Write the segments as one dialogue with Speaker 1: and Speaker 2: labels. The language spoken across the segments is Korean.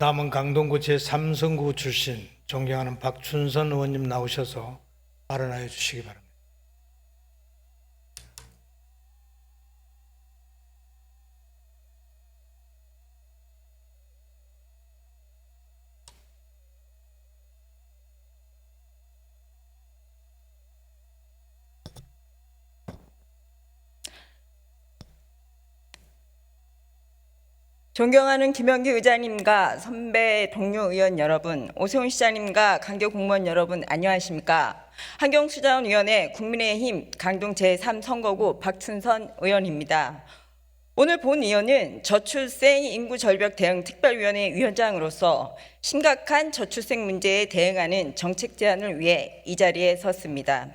Speaker 1: 다음은 강동구 제3선구 출신 존경하는 박춘선 의원님 나오셔서 발언하여 주시기 바랍니다.
Speaker 2: 존경하는 김영기 의장님과 선배 동료 의원 여러분, 오세훈 시장님과 강교 공무원 여러분 안녕하십니까? 한경수자원위원회 국민의힘 강동 제3선거구 박춘선 의원입니다. 오늘 본의원은 저출생 인구 절벽 대응 특별위원회 위원장으로서 심각한 저출생 문제에 대응하는 정책 제안을 위해 이 자리에 섰습니다.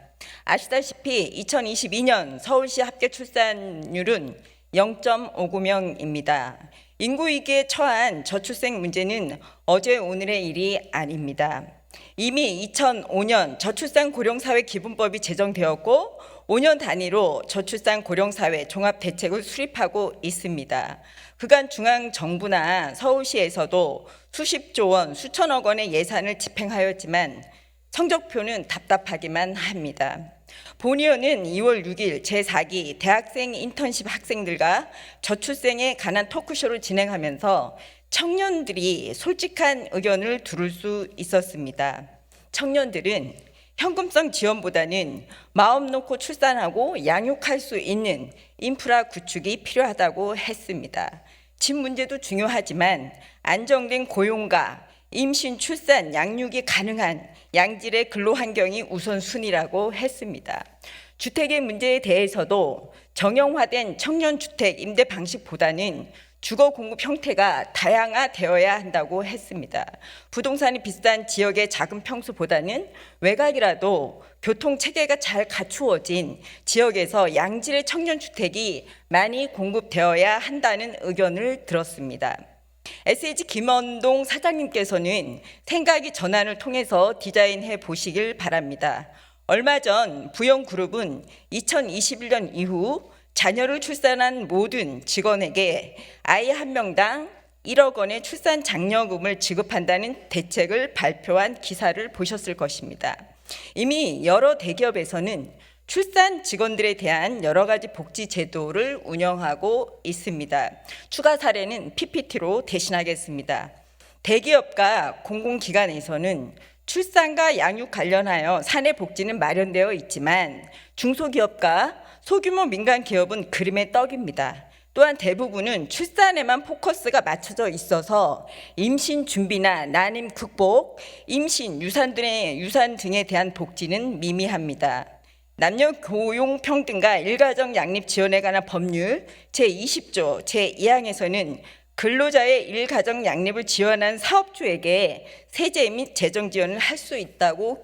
Speaker 2: 아시다시피 2022년 서울시 합계 출산율은 0.59명입니다. 인구 위기에 처한 저출생 문제는 어제 오늘의 일이 아닙니다. 이미 2005년 저출산 고령사회 기본법이 제정되었고 5년 단위로 저출산 고령사회 종합대책을 수립하고 있습니다. 그간 중앙정부나 서울시에서도 수십조 원, 수천억 원의 예산을 집행하였지만 성적표는 답답하기만 합니다. 본의원은 2월 6일 제4기 대학생 인턴십 학생들과 저출생에 관한 토크쇼를 진행하면서 청년들이 솔직한 의견을 들을 수 있었습니다. 청년들은 현금성 지원보다는 마음 놓고 출산하고 양육할 수 있는 인프라 구축이 필요하다고 했습니다. 집 문제도 중요하지만 안정된 고용과 임신, 출산, 양육이 가능한 양질의 근로 환경이 우선순위라고 했습니다. 주택의 문제에 대해서도 정형화된 청년주택 임대 방식보다는 주거 공급 형태가 다양화되어야 한다고 했습니다. 부동산이 비싼 지역의 작은 평수보다는 외곽이라도 교통체계가 잘 갖추어진 지역에서 양질의 청년주택이 많이 공급되어야 한다는 의견을 들었습니다. SH 김원동 사장님께서는 생각이 전환을 통해서 디자인해 보시길 바랍니다. 얼마 전 부영그룹은 2021년 이후 자녀를 출산한 모든 직원에게 아이 한 명당 1억 원의 출산 장려금을 지급한다는 대책을 발표한 기사를 보셨을 것입니다. 이미 여러 대기업에서는 출산 직원들에 대한 여러 가지 복지 제도를 운영하고 있습니다. 추가 사례는 PPT로 대신하겠습니다. 대기업과 공공기관에서는 출산과 양육 관련하여 사내 복지는 마련되어 있지만 중소기업과 소규모 민간 기업은 그림의 떡입니다. 또한 대부분은 출산에만 포커스가 맞춰져 있어서 임신 준비나 난임 극복, 임신, 유산 등에 대한 복지는 미미합니다. 남녀 고용 평등과 일가정 양립 지원에 관한 법률 제20조 제2항에서는 근로자의 일가정 양립을 지원한 사업주에게 세제 및 재정 지원을 할 수 있다고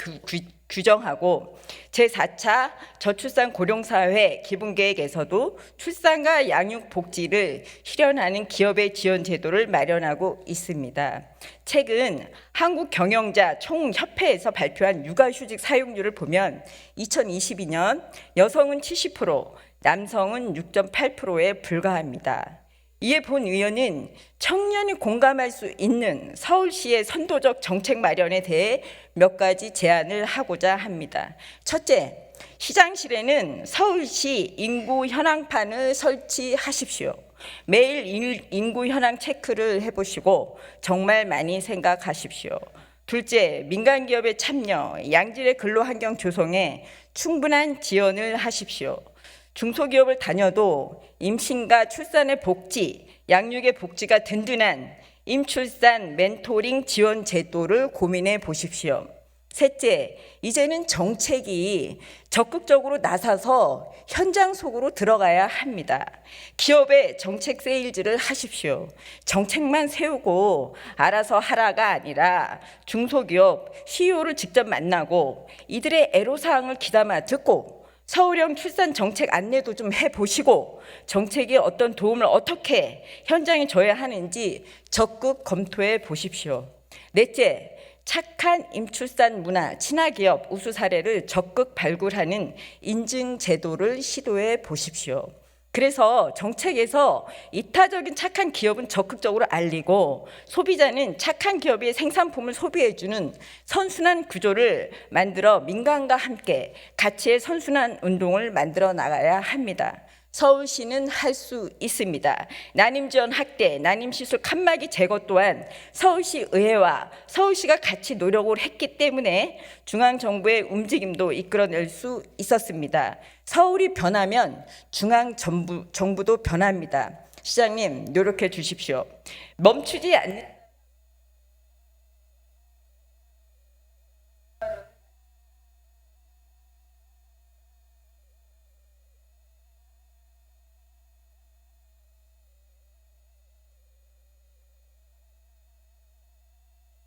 Speaker 2: 규정하고 제4차 저출산 고령사회 기본계획에서도 출산과 양육 복지를 실현하는 기업의 지원 제도를 마련하고 있습니다. 최근 한국경영자 총협회에서 발표한 육아휴직 사용률을 보면 2022년 여성은 70%, 남성은 6.8%에 불과합니다. 이에 본 의원은 청년이 공감할 수 있는 서울시의 선도적 정책 마련에 대해 몇 가지 제안을 하고자 합니다. 첫째, 시장실에는 서울시 인구 현황판을 설치하십시오. 매일 인구 현황 체크를 해보시고 정말 많이 생각하십시오. 둘째, 민간기업의 참여, 양질의 근로환경 조성에 충분한 지원을 하십시오. 중소기업을 다녀도 임신과 출산의 복지, 양육의 복지가 든든한 임출산 멘토링 지원 제도를 고민해 보십시오. 셋째, 이제는 정책이 적극적으로 나서서 현장 속으로 들어가야 합니다. 기업의 정책 세일즈를 하십시오. 정책만 세우고 알아서 하라가 아니라 중소기업 CEO를 직접 만나고 이들의 애로사항을 귀담아 듣고 서울형 출산 정책 안내도 좀 해보시고 정책이 어떤 도움을 어떻게 현장에 줘야 하는지 적극 검토해 보십시오. 넷째, 착한 임출산 문화, 친화기업 우수 사례를 적극 발굴하는 인증 제도를 시도해 보십시오. 그래서 정책에서 이타적인 착한 기업은 적극적으로 알리고 소비자는 착한 기업의 생산품을 소비해주는 선순환 구조를 만들어 민간과 함께 가치의 선순환 운동을 만들어 나가야 합니다. 서울시는 할 수 있습니다. 난임지원 확대, 난임시설 칸막이 제거 또한 서울시 의회와 서울시가 같이 노력을 했기 때문에 중앙정부의 움직임도 이끌어낼 수 있었습니다. 서울이 변하면 중앙정부도 변합니다. 시장님, 노력해 주십시오. 멈추지 않는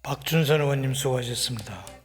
Speaker 1: 박준선 의원님 수고하셨습니다.